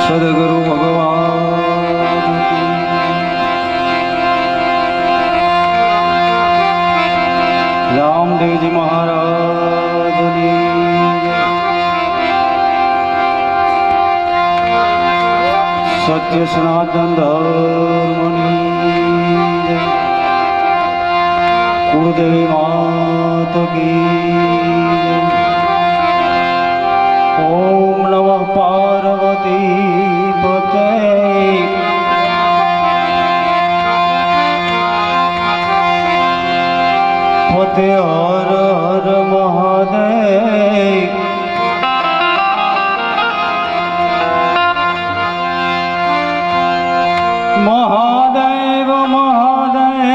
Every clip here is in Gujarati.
સદગુરુ ભગવાન રામદેવજી મહારાજની સત્ય સનાતન ધર્મની કુળદેવી માત કી ઓમ નમઃ પાર્વતી પતે પતે હર હર મહાદેવ મહાદેવ મહાદેવ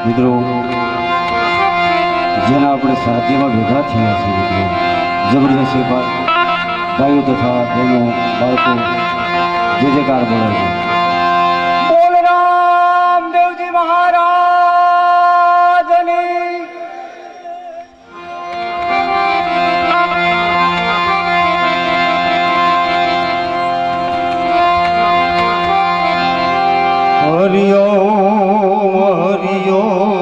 મિત્રો જેના આપણે સાધ્યમાં ભેગા થયા છીએ મિત્રો જબરજસ્ત ગાયો તથા બહેનો બાળકો જે કાર બોલાય છે બોલ રામદેવજી મહારાજની હરિઓમ હરિઓમ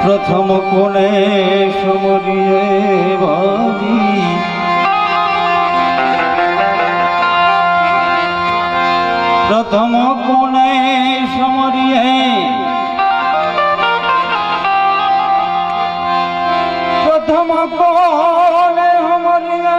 પ્રથમ કોને સમરીએ ભાજી પ્રથમ કોને સમરીએ પ્રથમ કોને સમરીએ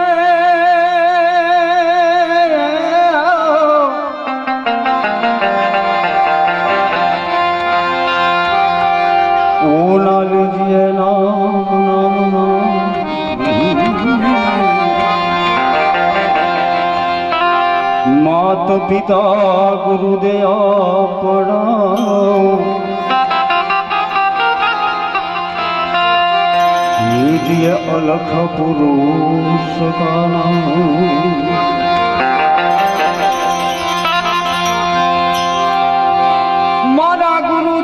માત પિતા ગુરુદેવ પડાઓ નિત્ય અલખ પુરુષ મારા ગુરુ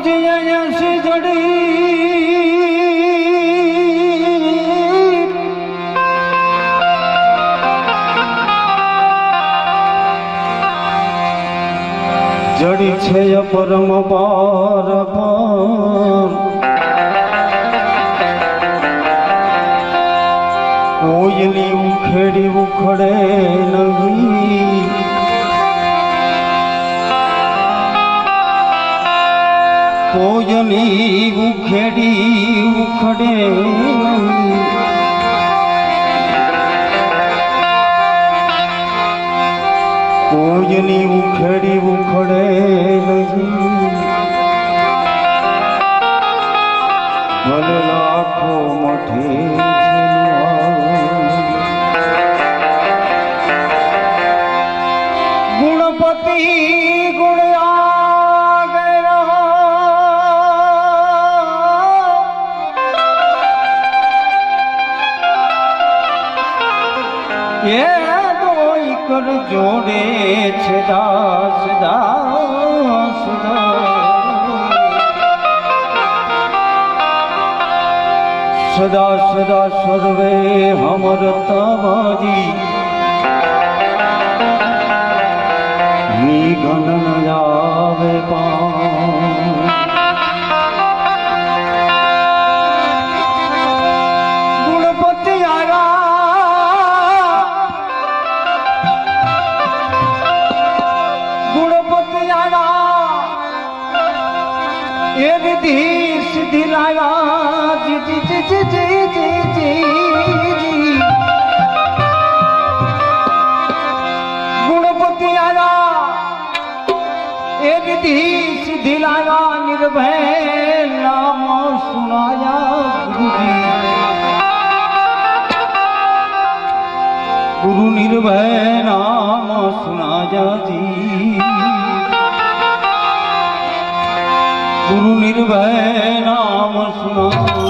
જડી છે પરમ પાર કોયલી ઉખેડી ઉખડે નહીં કોયલી ઉખેડી ઉખડે નહીં કોયલી ઉખેડી ઉખડે નહીં ભલે લાખો મઠે ગુણપતિ ગુણ એ દોઈ કર જોડે છે દાસ દાસ સદા સદા સર્વે હમર તમારી નિગન આવે ગુણપતિ એ વિધિ સિદ્ધિ લાયા જી જી જી જી જી જી જી ગુણપતિ આયા એ વિધિ સિદ્ધિ લાયા નિર્ભય નામ સુનાયા ગુરુ નિર્ભય નામ સુનાયા જી गुरु निर्भय नाम सुना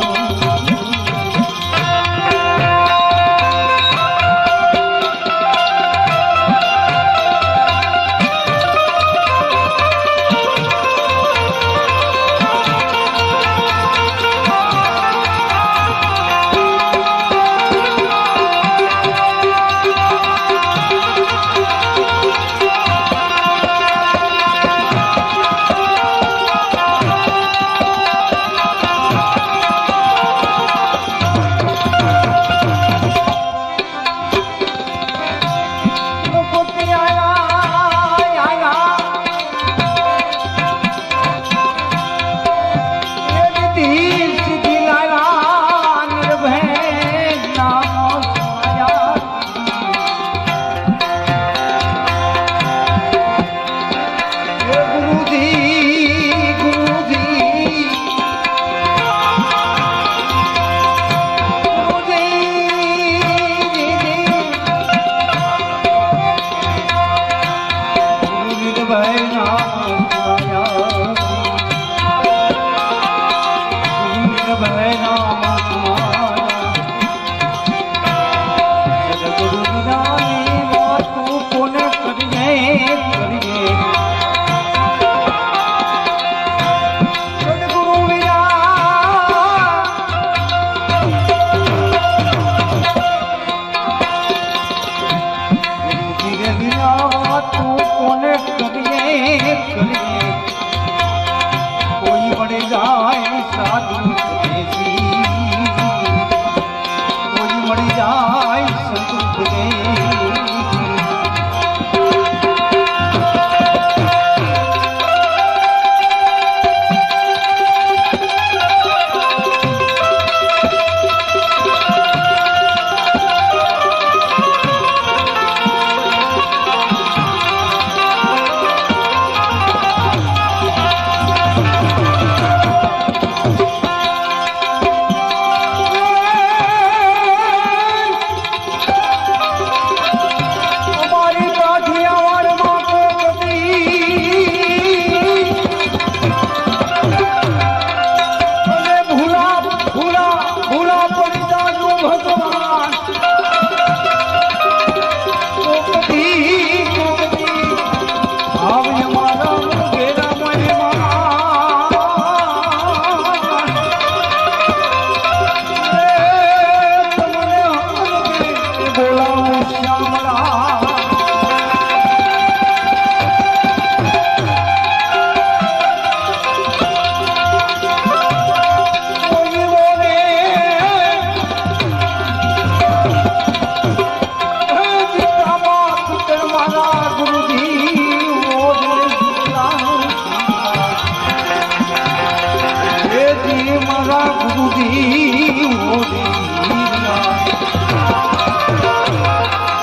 એથી મારા ગુરુજી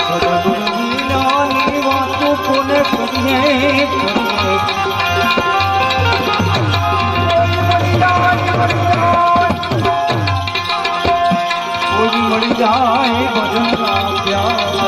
સદગુરુજીની વાતો કોને કરીએ કોઈ મળી જાય ભજન રાખ્યા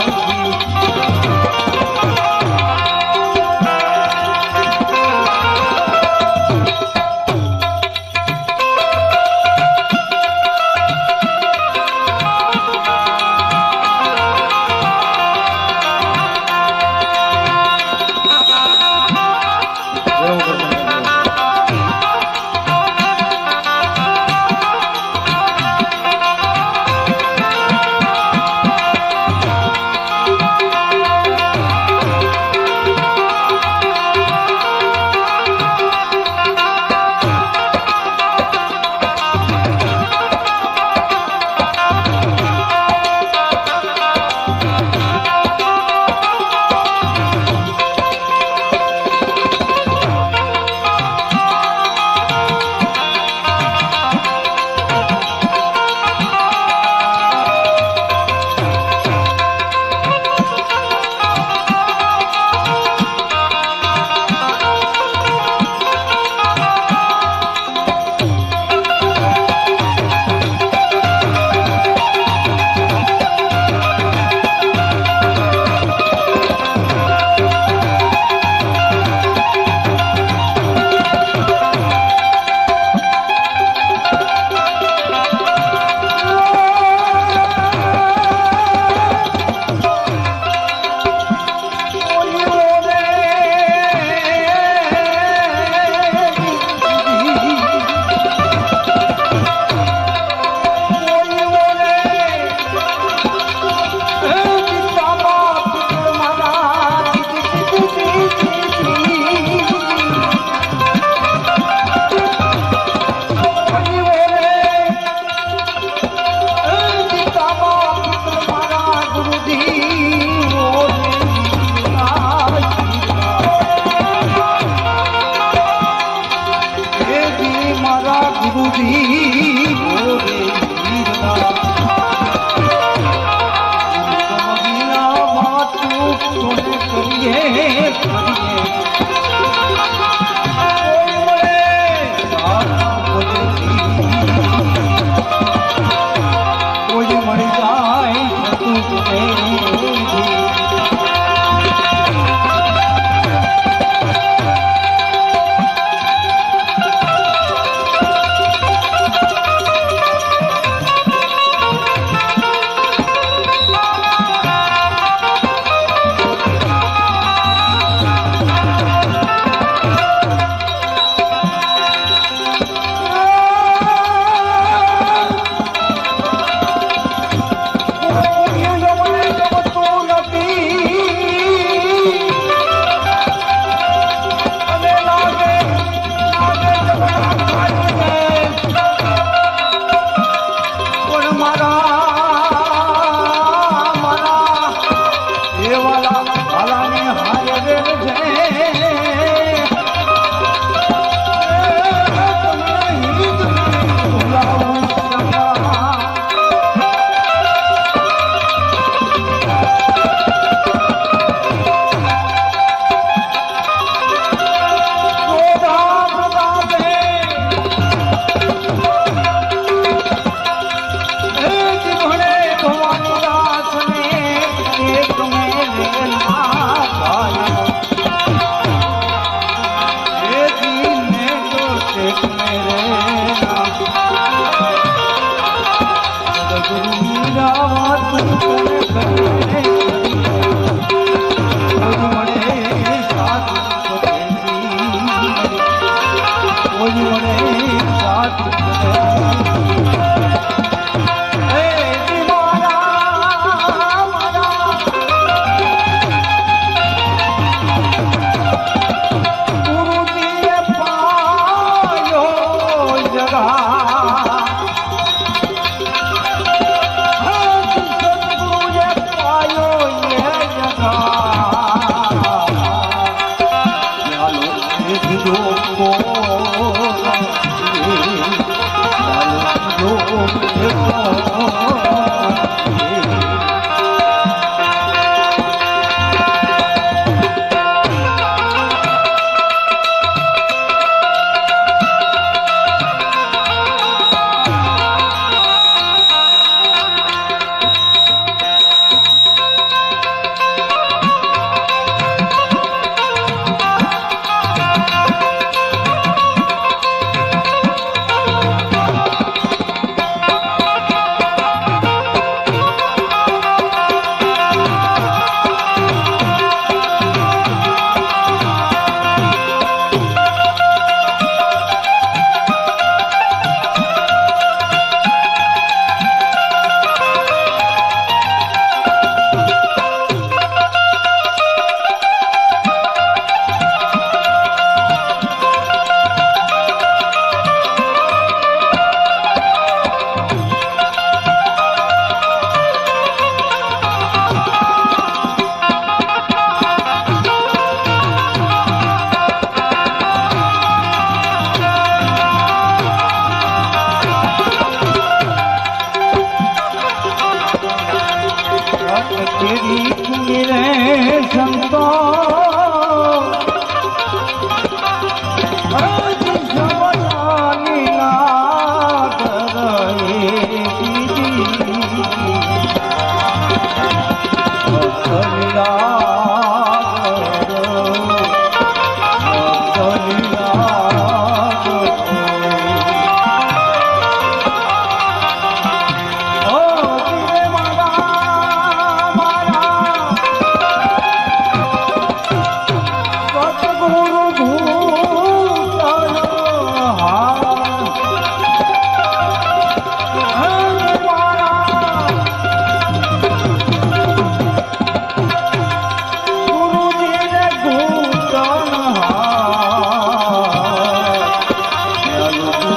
જો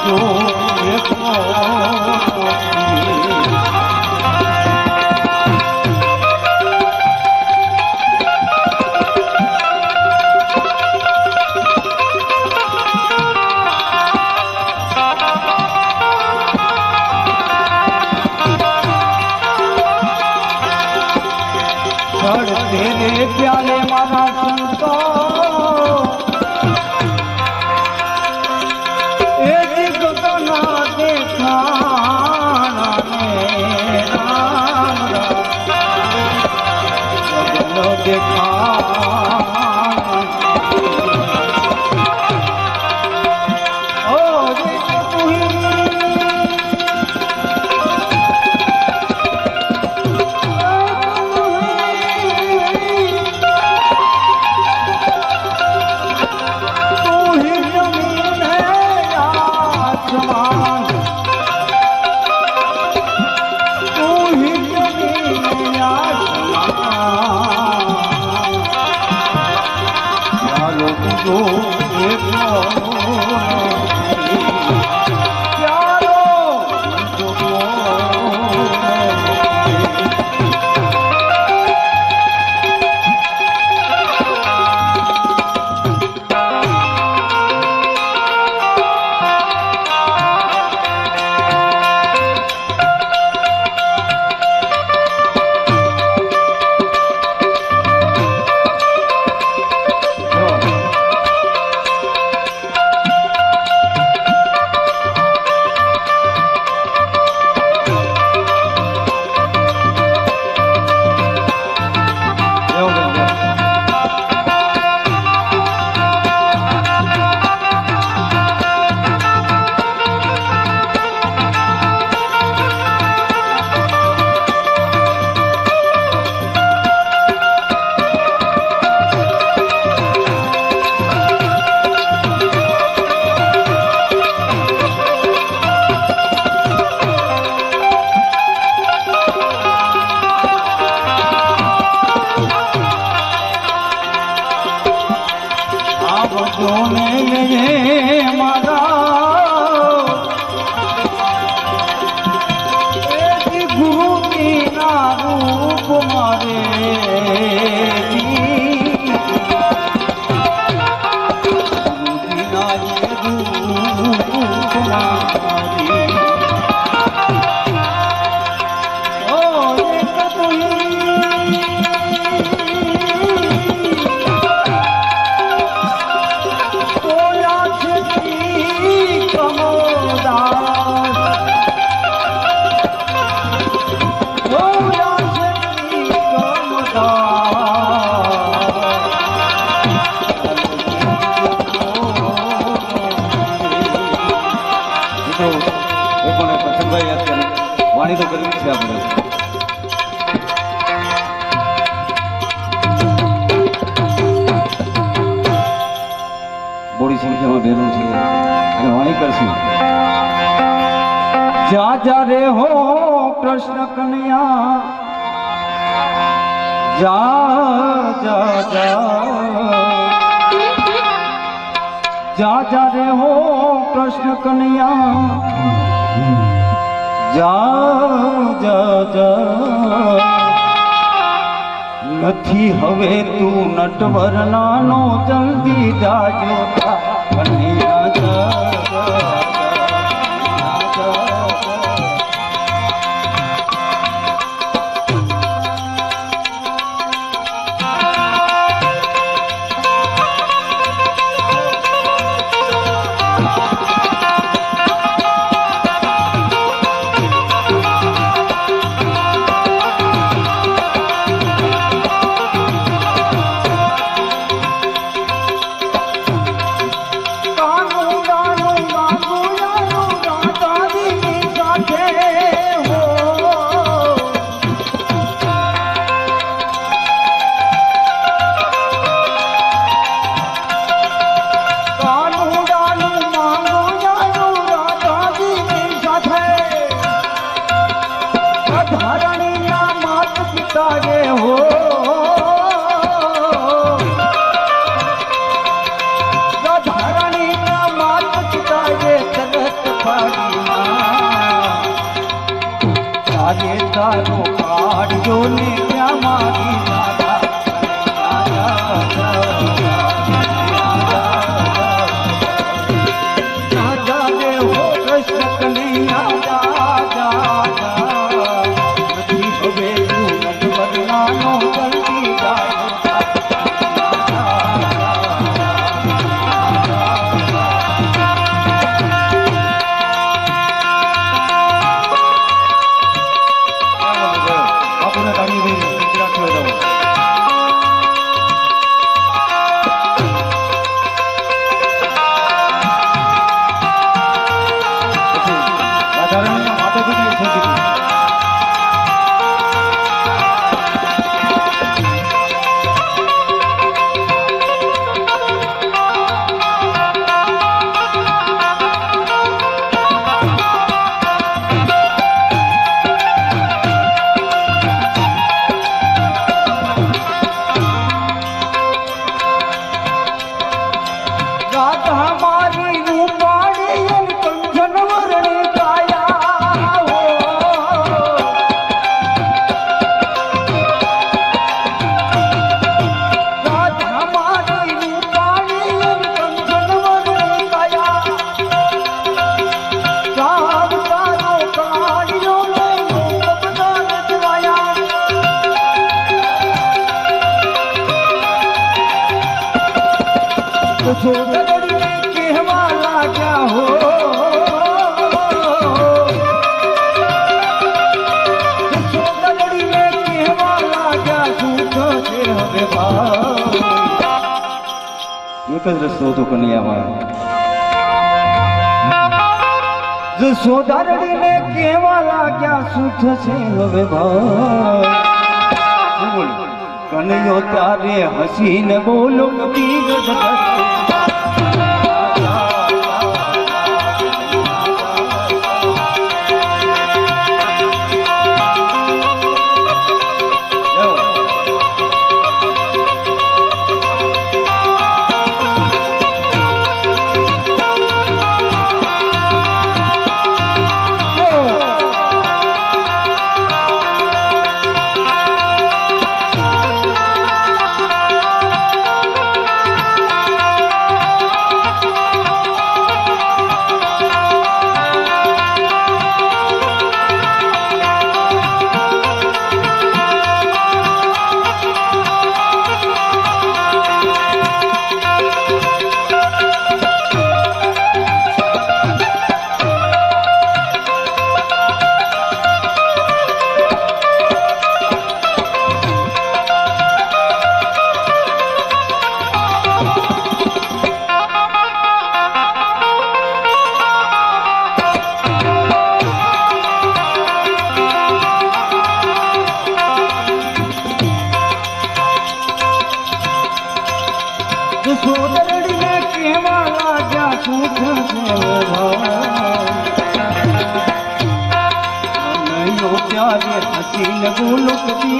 જો એકલો तेरे प्याले मारा संतो एक तो ना देखा राम राम देखा વાણી તો કરવી છે આપણે. બોડી સંખ્યામાં બહેનો છે અને વાણી કરશું. જા જા રે હો કૃષ્ણ કનૈયા જા જા જા જા જા રે હો કૃષ્ણ કનૈયા જા જા જા નથી હવે તું નટવર નાનો જલ્દી જાજો કનૈયા જા કાનુ જો ને ક્યાં મારી દાદા રાજા રે હો કૃષ્ણ કનૈયા નથી હવે તું મત બદલાનો જલ્દી જાય એક જ રસ્તો હતો કનૈયામાં જશોદારડીને કેવા લાગ્યા શું થશે હવે ભાઈ કનૈયો તારે હસીને બોલો હસીને બોલો કદી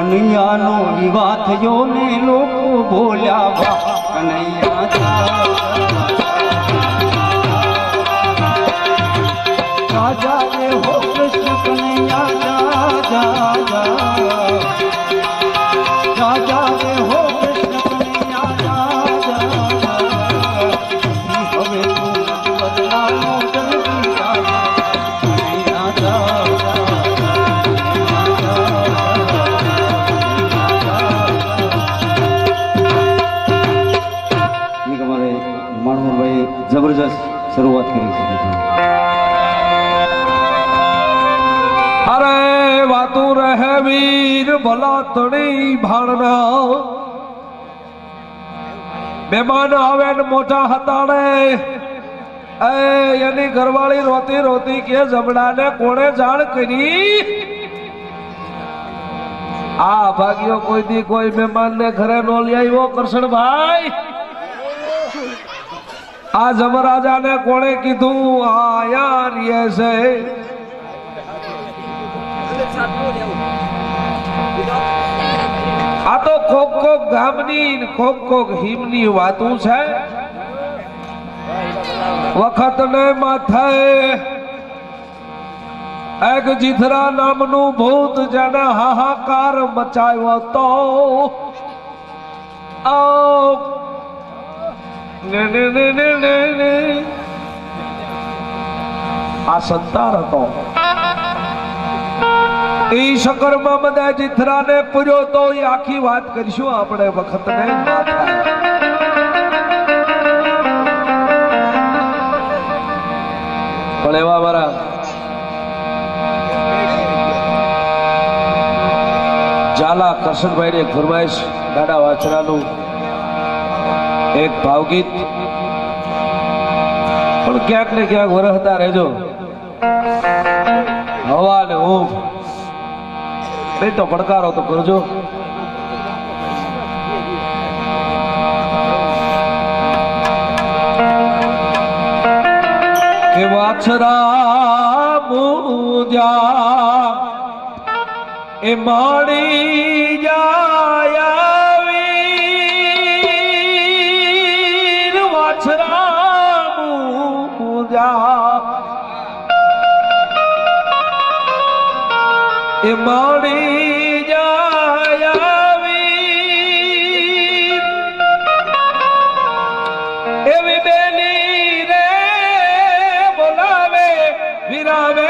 કનૈયાનો વિવાહ થયો ને લોકો બોલ્યા વાહ કનૈયા રાજા રે હો કૃષ્ણ કનૈયા રાજા રે હો કૃષ્ણ કનૈયા હવે તું બદલાનો જલ્દી જબરજસ્ત શરૂઆત કરી છે અરે વાતું રહે વીર ભલા તણી ભાણના મહેમાન આવે ને મોટા હતાડે એની ઘરવાળી રોતી રોતી કે જમડાને કોણે જાણ કરી આ ભાગ્યો કોઈ દી કોઈ મહેમાન ને ઘરે નો લઈ આવ્યો કરશનભાઈ આ જમરાજાને કોણે કીધું આયા રીએ છે આ તો કોક કોક ગામની કોક હિમની વાતું છે વખત ને માથે એક જીથરા નામનું ભૂત જેને હાહાકાર મચાવ્યો તો આ સંતાર હતો એ શકરમાં બધા જીથરાને પૂર્યો તો એ આખી વાત કરીશું આપણે વખત ને માથે પણ એવા મારા ઝાલા કરશનભાઈ ની એક ફરમાઈશ દાદા વાછરાનું એક ભાવગીત પણ ક્યાંક ને ક્યાંક વરહતા રહેજો હવા ને ઊંઘ નહીં તો પડકારો તો કરજો કે વાછરા મુદ્યા એ માડી જાય વીર વાછરા મુદ્યા એ માડી જાય વીર એવી બેની રે બોલાવે વિરાવે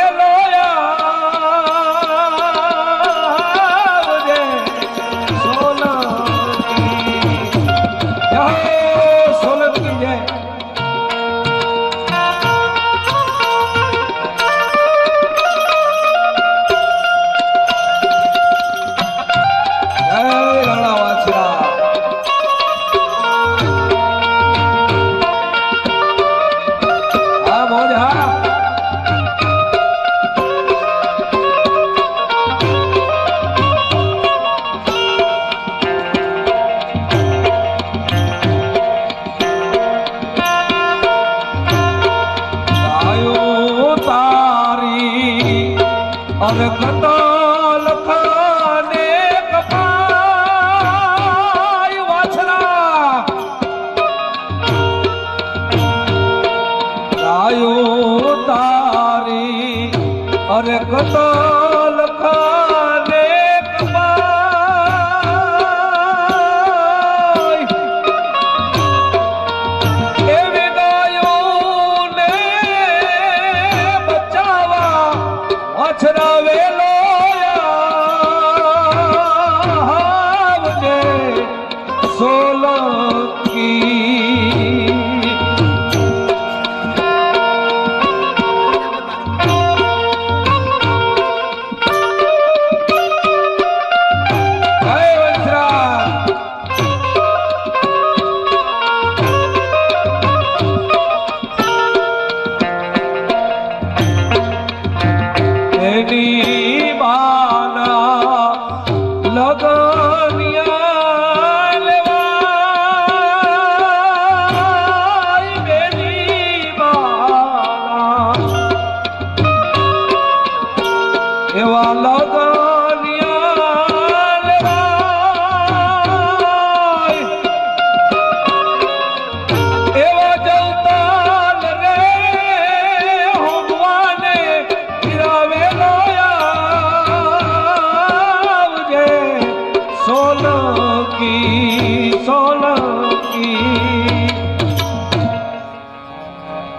और कतल खाने कपाई वाछरा आयो तारी और कतल खाने कपाई एवी गायों ने बचावा वाछरा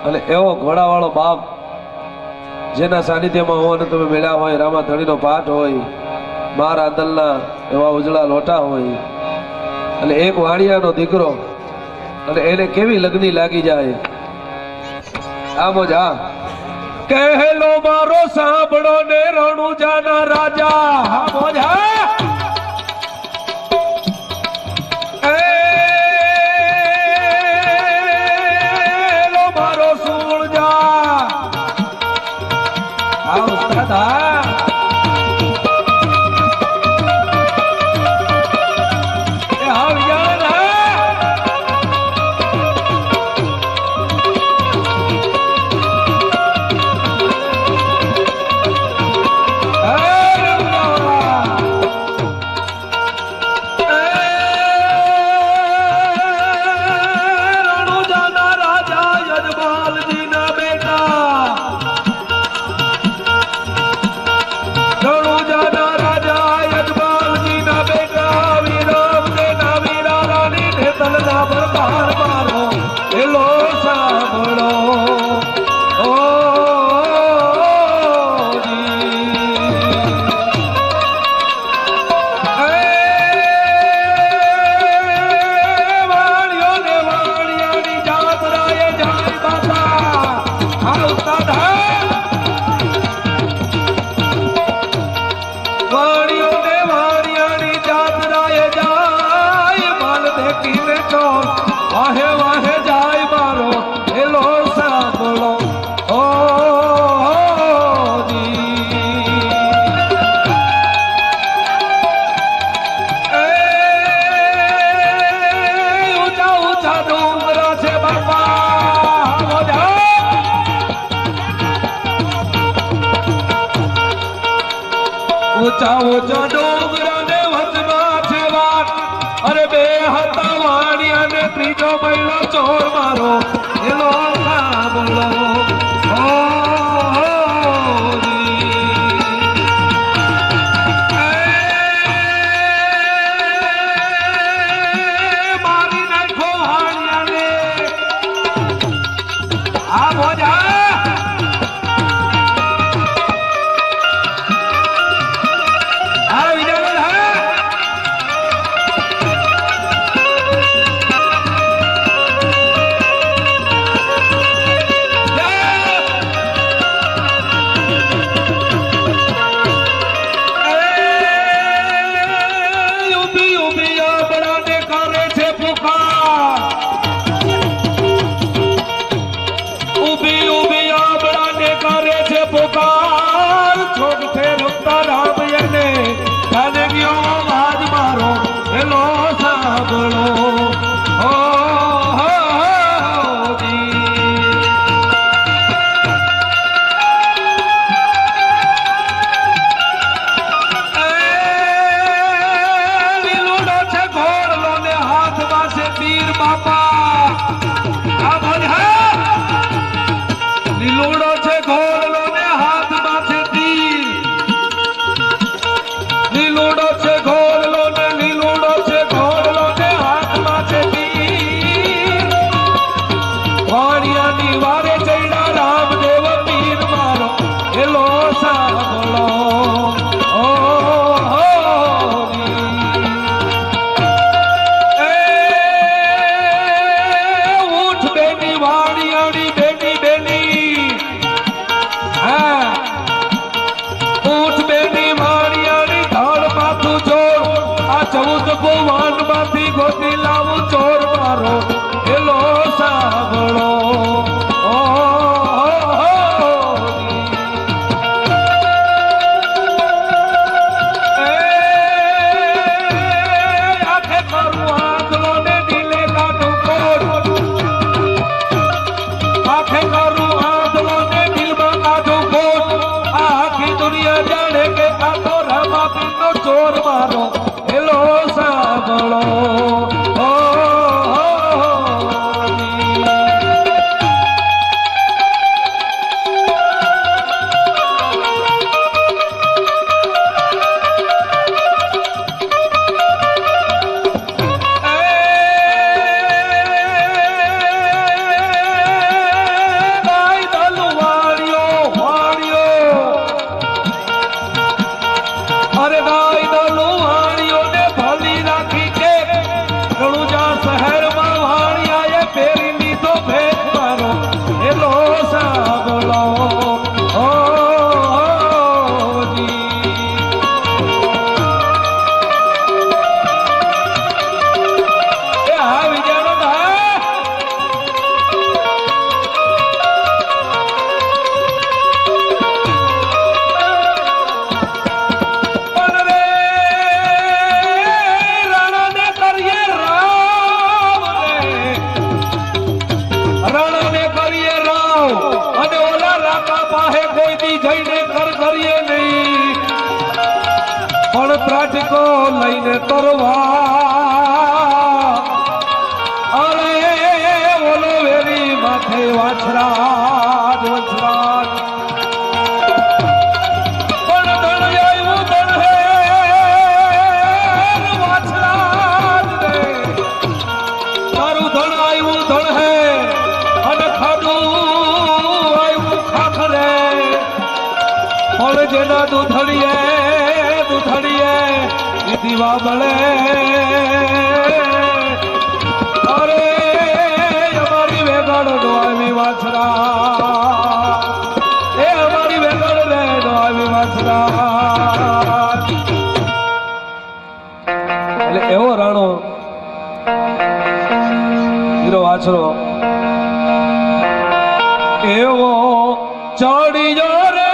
અને એવો ઘોડાવાળો બાપ જેના સાનિધ્યમાં હોય ને તમે મેળ્યા હોય રામા ધણીનો પાઠ હોય મારા દલના એવા ઉજળા લોટા હોય અને એક વાણિયાનો દીકરો અને એને કેવી લગ્ની લાગી જાય આમ જ કહેલો મારો સાંભળો ને રણુજાના રાજા હા બોજા ऊंचा ऊंचा डोंगरा ने वचમાં છે વાત અરે બે હતા વાણિયા ને ત્રીજો મહિલો ચોર મારો એલો સાંભળો મારી નાખો વાણિયા ને આ બોજા જઈને કર કરીએ નહીં પણ ત્રાટકો લઈને તરવા અરે ઓલો વેરી માથે વાછરાજ વછરાજ પણ ધણ આવ્યું ધણ હે વાછરાજ રે તારું ધણ આવ્યું ધણ હે અને ખાધું આવ્યું ખાખરે પણ જેના દૂધડીએ દીવા મળે અરે અમારી વેગળ નો આવી વાછરા એ અમારી વેગળ નો આવી વાછરા એટલે એવો રાણો હીરો વાછરો એવો ચડીયો રે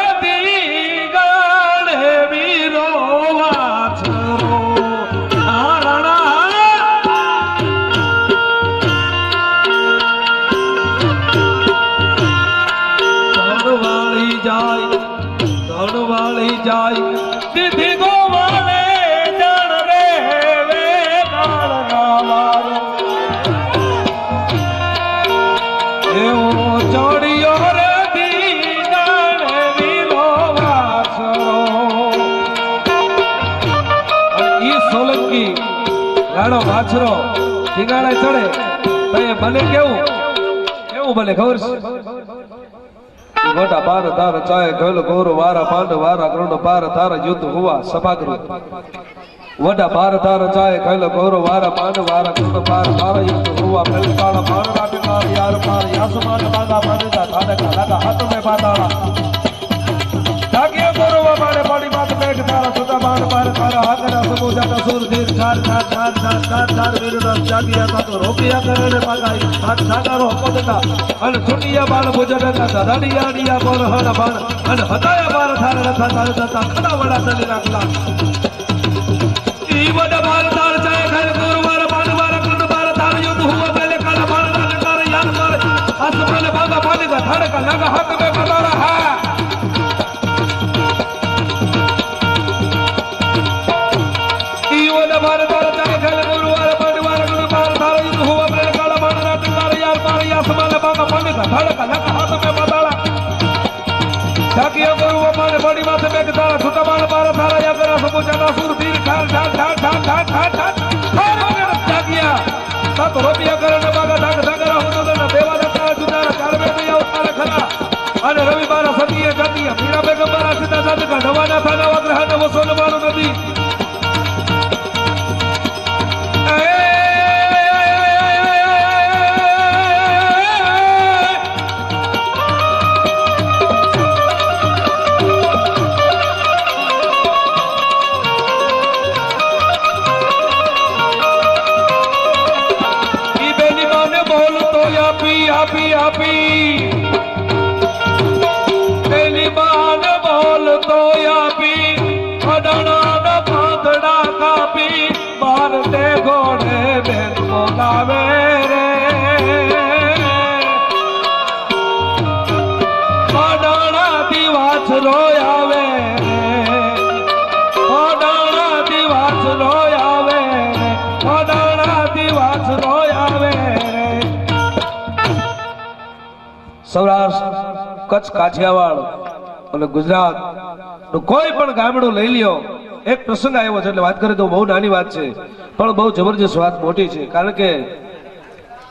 જાય દીધી ગોવાલે જાણ રે વેગાળ નાવારો એવો ચોડિયો રે દીગાણ વીરો વાસરો ઈ સોલંકી રાણો વાછરો ઠીંગાણે ચડે તો એ બને કેવું બને ખબર છે મોટા પાર તાર ચાય ગલ ગોર વારા પાંડ વારા ગ્રંડ પાર તાર યુદ્ધ હુવા સભાગૃહ વડા પાર તાર ચાય ગલ ગોર વારા પાંડ વારા ગ્રંડ પાર તાર યુદ્ધ હુવા પેલકાળ પાર રાટકાર યાર પાર યાસમાન બાગા પાડેગા થાડકા લાગા હાથ મે પાતાળા જાગ્યા ગોરવા મારે પાડી માત મેઘ તારા છોટા બાણ પાર તારા હાકરા સમુજાતા સુર ધીર ચાર ચાર ચાર ચાર ચાર ચાર વિરુદ્ધ જાગ્યા તા તો રોકિયા કરે પાગાઈ હાથ સાગરો પદકા અને છુટિયા બાળ ભુજનકા દાડિયા ડિયા પર હણ બાણ અને હતાયા બાર થાર રથા તાર દતા ખડા વડા તલી રાખલા ઈ વડા બાર તાર ચાય ઘર ગોરવાર બાણ વારા કૃત બાર તાર યુદ્ધ હુવા પેલે કાલા બાણ રાટકાર યાર માર આસમાન બાગા પાડેગા થાડકા લાગા હાથ મે પાતાળા હા ધડકા લકા હાથ મે પાતાળા જાગ્યા ગોરવા મારે પાડી માથે મેઘ તારા છોટા બાણ પાર થારા યાગરા સમુજાના સુર ધીર ઠાર ઠાર ઠાર ઠાર ઠાર ઠાર ઠાર જાગ્યા તા તો રોપિયા કરે ને બાગા ધાગ ધાગરા હુનગરના દેવા દત્તા જુદારા ચાર મે ભૈયા ઉતારે ખરા અને રવિ બારા સતીએ જાતિયા પીરા બેગમ બારા સીધા જાતકા નવાના થાના વગ્રહાને વસોલ મારું નદી તેની બાન બોલ તો આપી અડણા પાંદડા કાપી બાર તે ઘોડે બેન બોલાવે રે અડણા દિવાસ રોયાવે અડણા દિવાસ રોયાવે અડણા દિવાસ રોયાવે સૌરાષ્ટ્ર કચ્છ કાઠિયાવાડ અને ગુજરાત કોઈ પણ ગામડું લઈ લ્યો એક પ્રસંગ આવ્યો છે એટલે વાત કરીએ તો બહુ નાની વાત છે પણ બહુ જબરજસ્ત વાત મોટી છે કારણ કે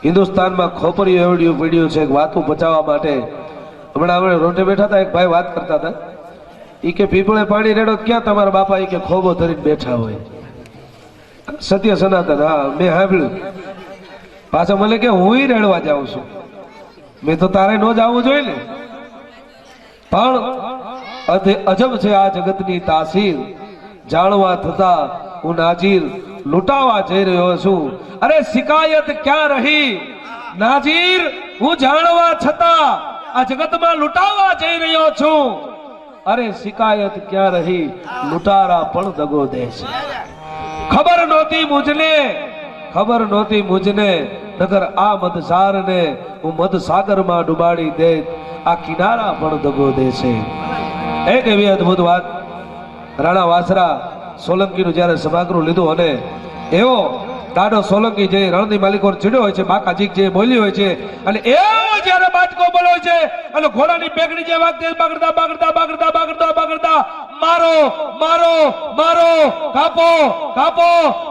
હિન્દુસ્તાનમાં ખોપરીઓ એવડ્યું પીડ્યું છે વાતું બચાવવા માટે હમણાં આપણે રોટે બેઠા હતા એક ભાઈ વાત કરતા હતા ઈ કે પીપળે પાણી રેડો ક્યાં તમારા બાપા ઈ કે ખોબો ધરીને બેઠા હોય સત્ય સનાતન હા મેં સાંભળ્યું પાછા મને કે હું રેડવા જાઉં છું મેં તો તારે નો જવું જોઈએ ને પણ અજબ છે આ જગતની તાસીર જાણવા થતા હું નાજીર લૂંટાવા જઈ રહ્યો છું અરે શિકાયત ક્યાં રહી નાજીર હું જાણવા છતાં આ જગતમાં લૂંટાવા જઈ રહ્યો છું અરે શિકાયત ક્યાં રહી લૂંટારા પણ દગો દે છે ખબર નહોતી મુજને નગર આ મદસારને હું મદ સાગરમાં ડુબાડી દે આ કિનારા પણ દગો દે છે એક એવી અદ્ભુત વાત રાણા વાસરા સોલંકીનું જ્યારે સભાગૃહ લીધું અને એવો દાડો સોલંકી જે રણની માલિકો ચીડ્યો હોય છે બાકાજીક જે બોલી હોય છે અને એવો જ્યારે બાટકો બોલ્યો છે અને ઘોડાની પેકડી જે વાગતી બાગડતા બાગડતા બાગડતા બાગડતા બાગડતા મારો મારો મારો કાપો કાપો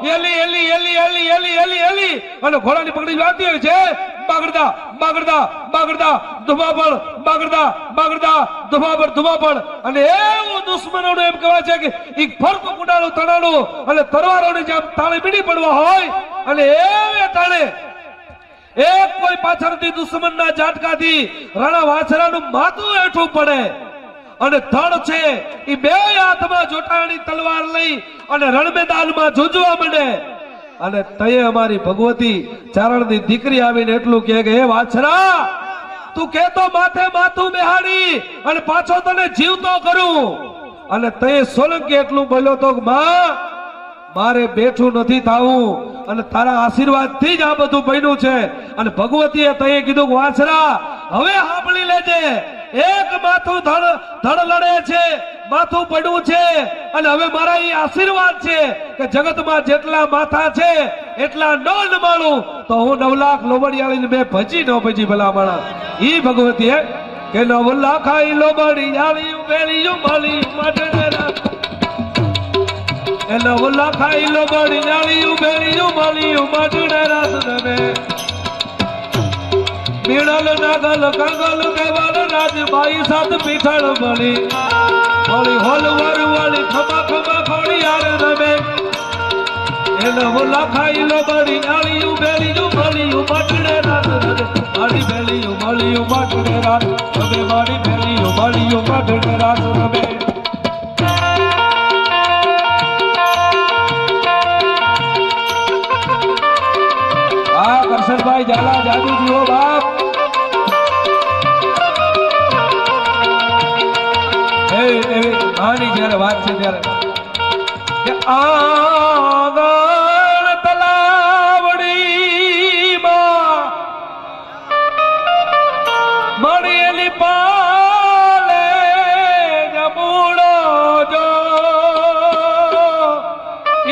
એલી એલી એલી એલી એલી એલી એલી અને ઘોડાની પકડી વાગતી હોય છે બાગડતા બાગડતા બાગડતા ધુમાપડ બાગડતા બાગડતા ધુમાપડ અને એવું દુશ્મનોને એમ કહેવાય છે કે એક ફરક કુડાળું તણાડું અને તરવારોની જેમ તાળી બીડી પડવા હોય અને એવે તાણે એક કોઈ પાછળથી દુશ્મનના ઝાટકાથી રાણા વાછરાનું માથું હેઠું પડે અને ધડ છે એ બે હાથમાં જોટાણી તલવાર લઈ અને રણ મેદાનમાં ઝૂંઝવા માંડે અને તયે અમારી ભગવતી ચારણની દીકરી આવીને એટલું કહે કે હે વાછરા તું કેતો માથે માથું બેહાડી અને પાછો તને જીવતો કરું અને તયે સોલંકી એટલું બોલ્યો તો માં મારે બેઠું નથી થાવું અને તારા આશીર્વાદથી જ આ બધું બન્યું છે અને ભગવતીએ તયે કીધું કે વાછરા હવે સાંભળી લેજે એક માથું ધડ લડે છે માથું પડ્યું છે અને હવે મારા એ આશીર્વાદ છે કે જગતમાં જેટલા માથા છે એટલા ન નમાણું તો હું 9 લાખ લોબડિયાળીને મેં ભજી ન ભજી ભલા માણા ઈ ભગવતીએ કે 9 લાખ આઈ લોબડિયાળીયું બેળીયું માળીયું માટડેરા એ 9 લાખ આઈ લોબડિયાળીયું બેળીયું માળીયું માટડેરા સુનમે બીણલ નાગલ કંગલ દેવાલ રાજબાઈ સાત પીઠળ બળી હોળી હોલ વરવાળી ખમા ખમા ખોડી યાર રમે એ 9 લાખ આઈ લોબડિયાળીયું બેળીયું માળીયું માટડે રાત રમે મારી બેળીયું માળીયું માટડે રાત રમે મારી બેળીયું માળીયું માટડે રાત રમે આ કરશનભાઈ ઝાલા જાદુજી હો બાપ એવી આની જ્યારે વાત છે ત્યારે કે આંગણ તલાવડીમાં મળેલી પાલે જમૂડો જો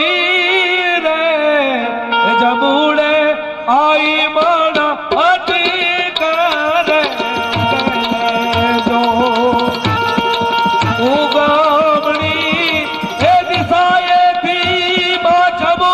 ઈ રે જમૂડે આઈ મણા અટી કરે જો ઉગમણી એ દિશાએથી બાજમો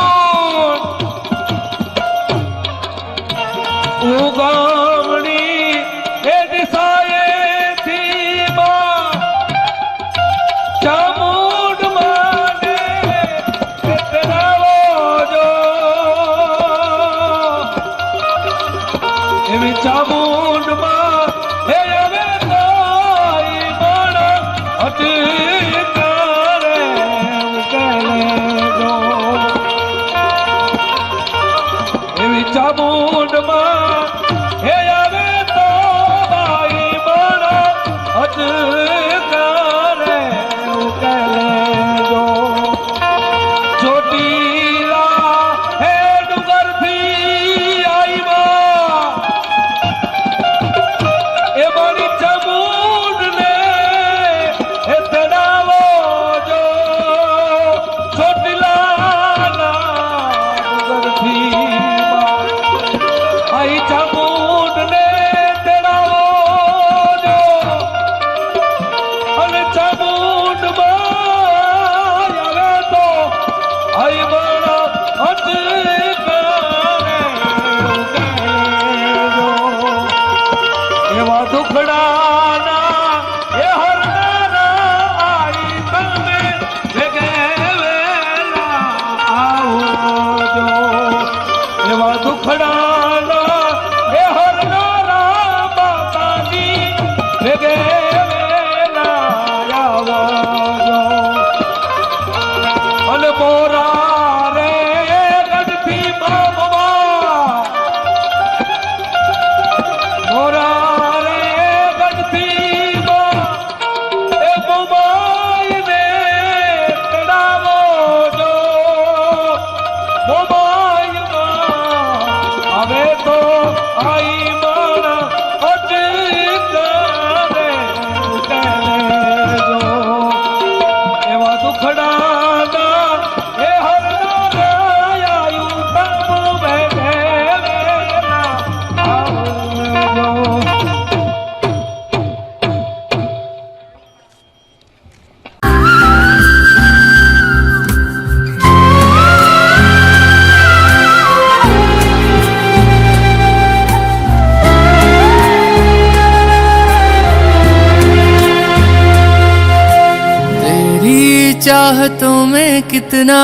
चाहतों में कितना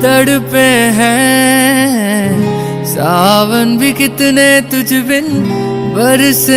तड़पे हैं, सावन भी कितने तुझ बिन बरसे